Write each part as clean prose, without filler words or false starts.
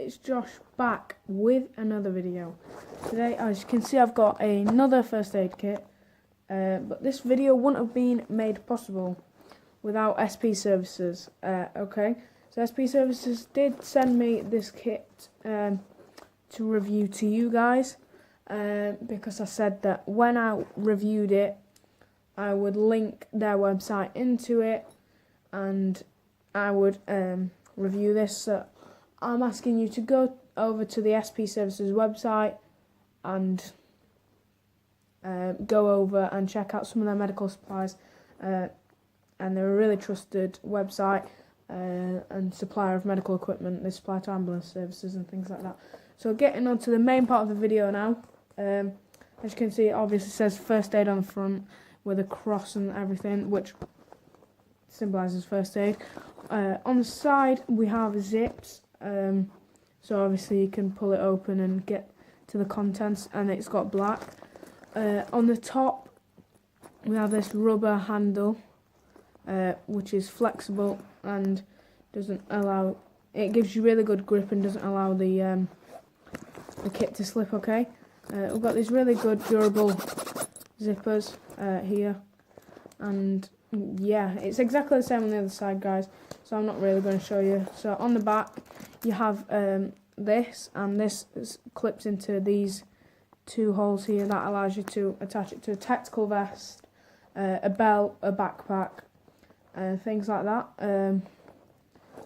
it's Josh back with another video. Today, as you can see, I've got another first aid kit, but this video wouldn't have been made possible without SP Services. Okay, so SP Services did send me this kit to review to you guys, because I said that when I reviewed it, I would link their website into it, and I would review this. So I'm asking you to go over to the SP Services website and go over and check out some of their medical supplies. And they're a really trusted website and supplier of medical equipment. They supply to ambulance services and things like that. So getting on to the main part of the video now. As you can see, it obviously says first aid on the front with a cross and everything, which symbolises first aid. On the side we have zips, so obviously you can pull it open and get to the contents, and it's got black. On the top we have this rubber handle, which is flexible and doesn't allow, it gives you really good grip and doesn't allow the kit to slip. Okay, we've got these really good durable zippers here, and yeah, it's exactly the same on the other side, guys, so I'm not really going to show you. So on the back you have this, and this clips into these two holes here. That allows you to attach it to a tactical vest, a belt, a backpack, things like that.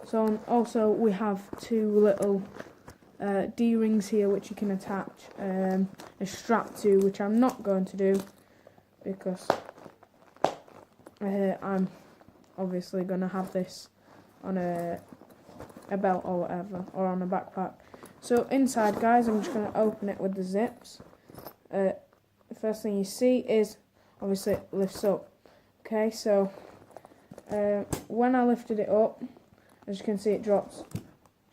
So also we have two little D-rings here which you can attach a strap to, which I'm not going to do because I'm obviously going to have this on a belt or whatever, or on a backpack. So inside, guys, I'm just going to open it with the zips. The first thing you see is obviously it lifts up. Okay, so when I lifted it up, as you can see, it drops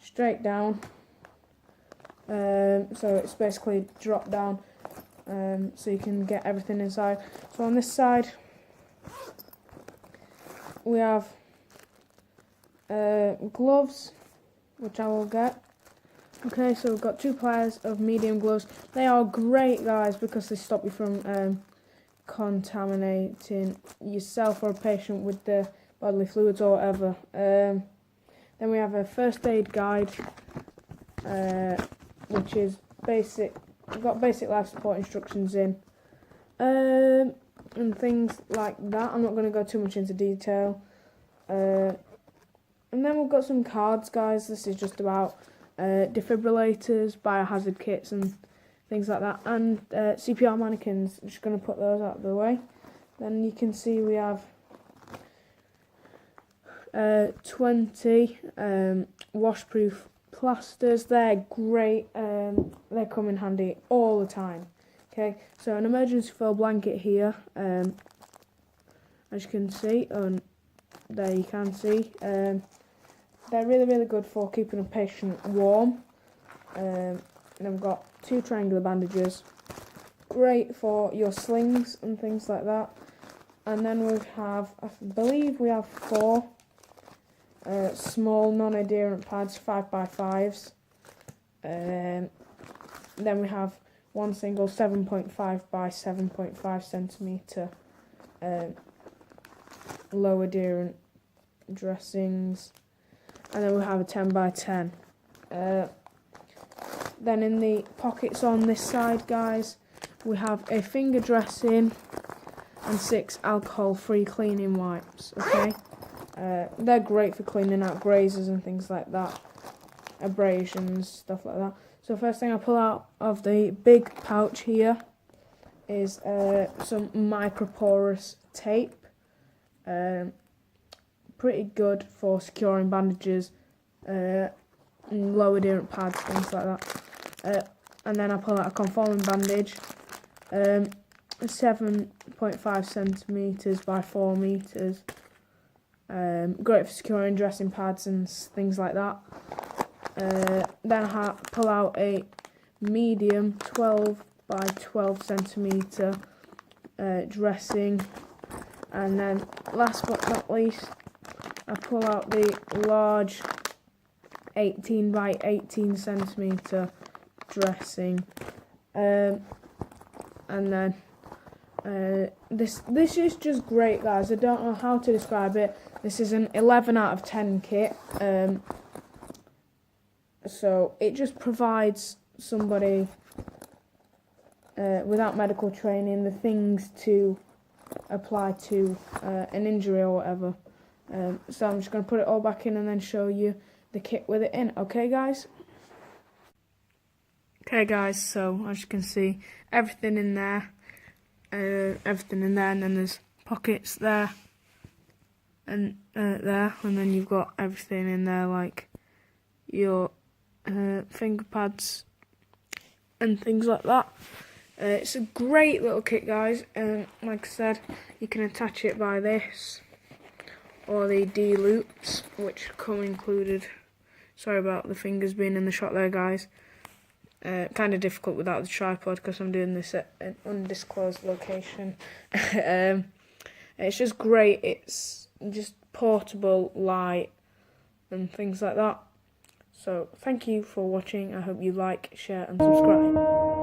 straight down. So it's basically dropped down, so you can get everything inside. So on this side we have gloves, which I will get. Okay, so we've got two pairs of medium gloves. They are great, guys, because they stop you from contaminating yourself or a patient with the bodily fluids or whatever. Then we have a first aid guide, which is basic. We've got basic life support instructions in, and things like that. I'm not going to go too much into detail. And then we've got some cards, guys. This is just about defibrillators, biohazard kits and things like that, and CPR mannequins. I'm just going to put those out of the way. Then you can see we have 20 washproof plasters. They're great. They come in handy all the time. Okay, so an emergency foil blanket here, as you can see, and there you can see. They're really good for keeping a patient warm. And I've got two triangular bandages, great for your slings and things like that. And then we have, I believe we have 4 small non-adherent pads, 5x5s. Then we have one single 7.5 by 7.5 centimetre low adherent dressings, and then we have a 10 by 10. Then in the pockets on this side, guys, we have a finger dressing and 6 alcohol-free cleaning wipes. Okay, they're great for cleaning out grazes and things like that, abrasions, stuff like that. So first thing I pull out of the big pouch here is some microporous tape. Pretty good for securing bandages, low adherent pads, things like that. And then I pull out a conforming bandage, 7.5 centimetres by 4 metres. Great for securing dressing pads and things like that. Then I pull out a medium 12 by 12 centimetre dressing, and then last but not least I pull out the large 18 by 18 centimeter dressing, and then this is just great, guys. I don't know how to describe it. This is an 11 out of 10 kit. So it just provides somebody without medical training the things to apply to an injury or whatever. So I'm just going to put it all back in and then show you the kit with it in. Okay, guys? Okay, guys, so as you can see, everything in there, and then there's pockets there, and there, and then you've got everything in there, like your finger pads and things like that. It's a great little kit, guys, and like I said, you can attach it by this, or the D-loops, which come included. Sorry about the fingers being in the shot there, guys. Kind of difficult without the tripod because I'm doing this at an undisclosed location. It's just great. It's just portable, light, and things like that. So thank you for watching. I hope you like, share, and subscribe.